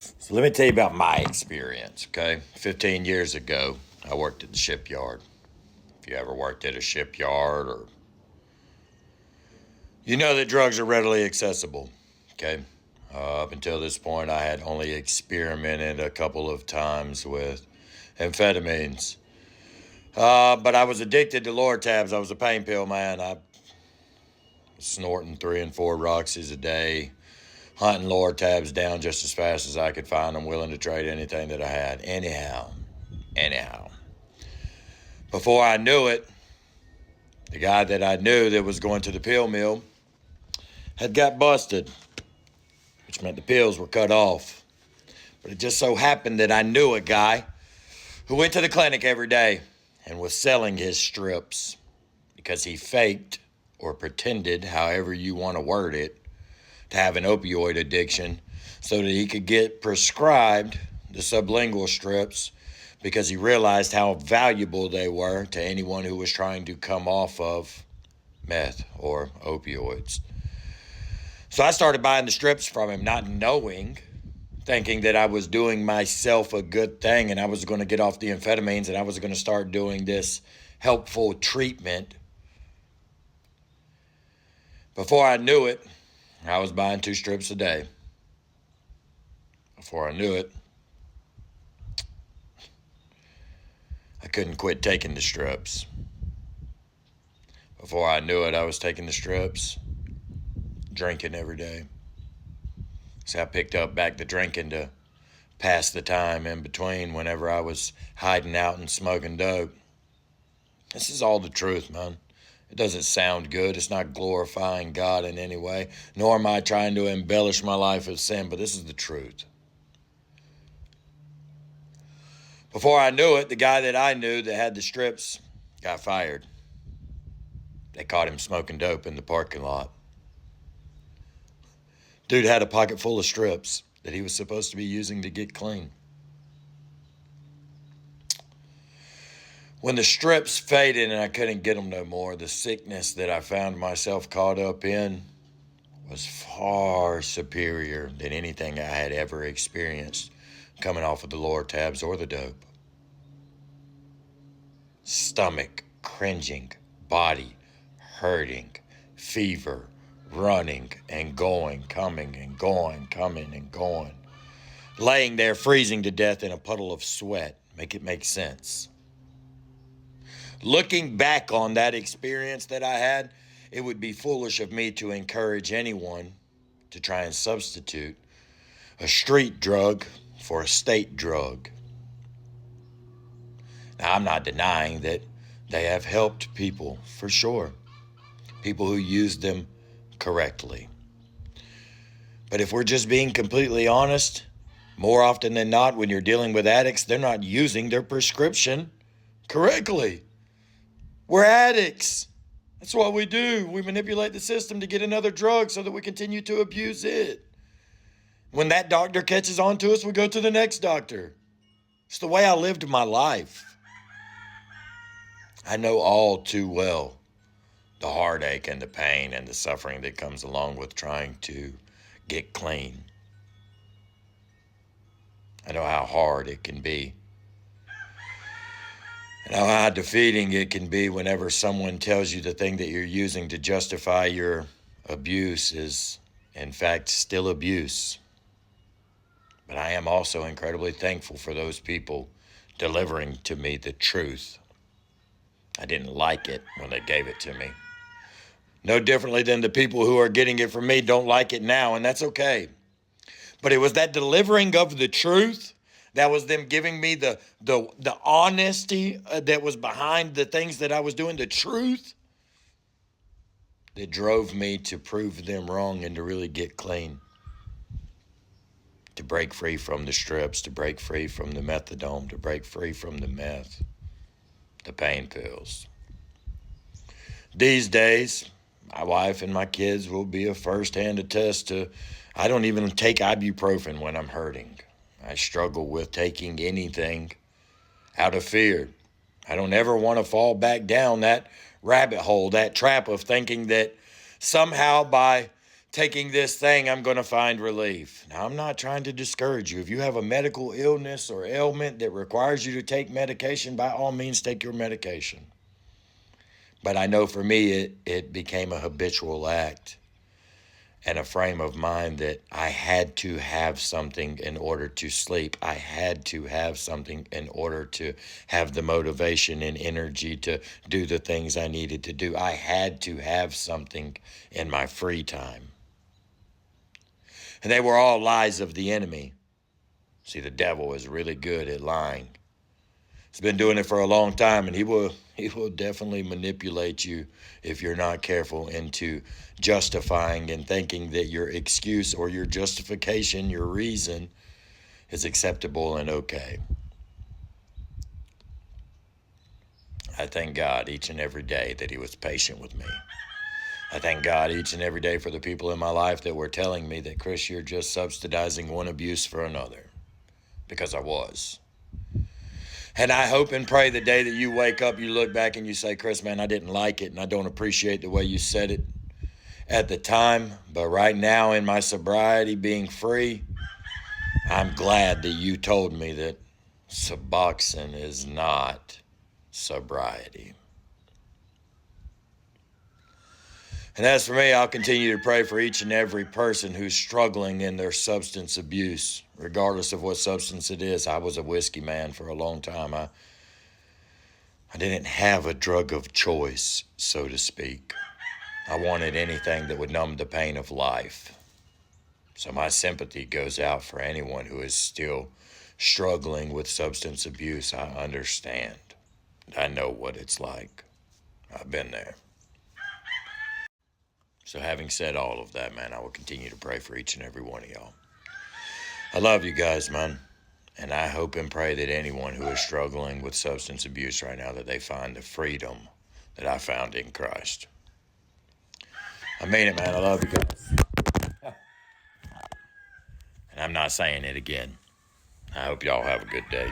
So let me tell you about my experience, okay? 15 years ago, I worked at the shipyard. If you ever worked at a shipyard or you know that drugs are readily accessible, okay? Up until this point, I had only experimented a couple of times with amphetamines. But I was addicted to Lortabs. I was a pain pill man. I was snorting 3 and 4 Roxys a day, hunting Lortabs down just as fast as I could find them, willing to trade anything that I had. Anyhow. Before I knew it, the guy that I knew that was going to the pill mill had got busted, which meant the pills were cut off. But it just so happened that I knew a guy who went to the clinic every day and was selling his strips because he faked or pretended, however you want to word it, to have an opioid addiction so that he could get prescribed the sublingual strips because he realized how valuable they were to anyone who was trying to come off of meth or opioids. So I started buying the strips from him, not knowing, thinking that I was doing myself a good thing and I was going to get off the amphetamines and I was going to start doing this helpful treatment. Before I knew it, I was buying 2 strips a day. Before I knew it, I couldn't quit taking the strips. Before I knew it, I was taking the strips, drinking every day. So I picked up back the drinking to pass the time in between whenever I was hiding out and smoking dope. This is all the truth, man. It doesn't sound good. It's not glorifying God in any way, nor am I trying to embellish my life with sin, but this is the truth. Before I knew it, the guy that I knew that had the strips got fired. They caught him smoking dope in the parking lot. Dude had a pocket full of strips that he was supposed to be using to get clean. When the strips faded and I couldn't get them no more, the sickness that I found myself caught up in was far superior than anything I had ever experienced coming off of the Lortabs or the dope. Stomach cringing, body hurting, fever, running and going, coming and going, coming and going. Laying there freezing to death in a puddle of sweat. Make it make sense. Looking back on that experience that I had, it would be foolish of me to encourage anyone to try and substitute a street drug for a state drug. Now, I'm not denying that they have helped people, for sure. People who use them correctly. But if we're just being completely honest, more often than not, when you're dealing with addicts, they're not using their prescription correctly. We're addicts. That's what we do. We manipulate the system to get another drug so that we continue to abuse it. When that doctor catches on to us, we go to the next doctor. It's the way I lived my life. I know all too well the heartache and the pain and the suffering that comes along with trying to get clean. I know how hard it can be. And how defeating it can be whenever someone tells you the thing that you're using to justify your abuse is, in fact, still abuse. But I am also incredibly thankful for those people delivering to me the truth. I didn't like it when they gave it to me. No differently than the people who are getting it from me don't like it now, and that's okay. But it was that delivering of the truth, that was them giving me the honesty that was behind the things that I was doing, the truth, that drove me to prove them wrong and to really get clean. To break free from the strips, to break free from the methadone, to break free from the meth, the pain pills. These days, my wife and my kids will be a first-hand attest to I don't even take ibuprofen when I'm hurting. I struggle with taking anything out of fear. I don't ever want to fall back down that rabbit hole, that trap of thinking that somehow by taking this thing, I'm going to find relief. Now, I'm not trying to discourage you. If you have a medical illness or ailment that requires you to take medication, by all means, take your medication. But I know for me, it became a habitual act and a frame of mind that I had to have something in order to sleep. I had to have something in order to have the motivation and energy to do the things I needed to do. I had to have something in my free time. And they were all lies of the enemy. See, the devil is really good at lying. He's been doing it for a long time, and he will definitely manipulate you if you're not careful into justifying and thinking that your excuse or your justification, your reason, is acceptable and okay. I thank God each and every day that he was patient with me. I thank God each and every day for the people in my life that were telling me that, Chris, you're just subsidizing one abuse for another, because I was. And I hope and pray the day that you wake up, you look back and you say, Chris, man, I didn't like it and I don't appreciate the way you said it at the time. But right now in my sobriety, being free, I'm glad that you told me that Suboxone is not sobriety. And as for me, I'll continue to pray for each and every person who's struggling in their substance abuse, regardless of what substance it is. I was a whiskey man for a long time. I didn't have a drug of choice, so to speak. I wanted anything that would numb the pain of life. So my sympathy goes out for anyone who is still struggling with substance abuse. I understand. I know what it's like. I've been there. So having said all of that, man, I will continue to pray for each and every one of y'all. I love you guys, man. And I hope and pray that anyone who is struggling with substance abuse right now, that they find the freedom that I found in Christ. I mean it, man. I love you guys. And I'm not saying it again. I hope y'all have a good day.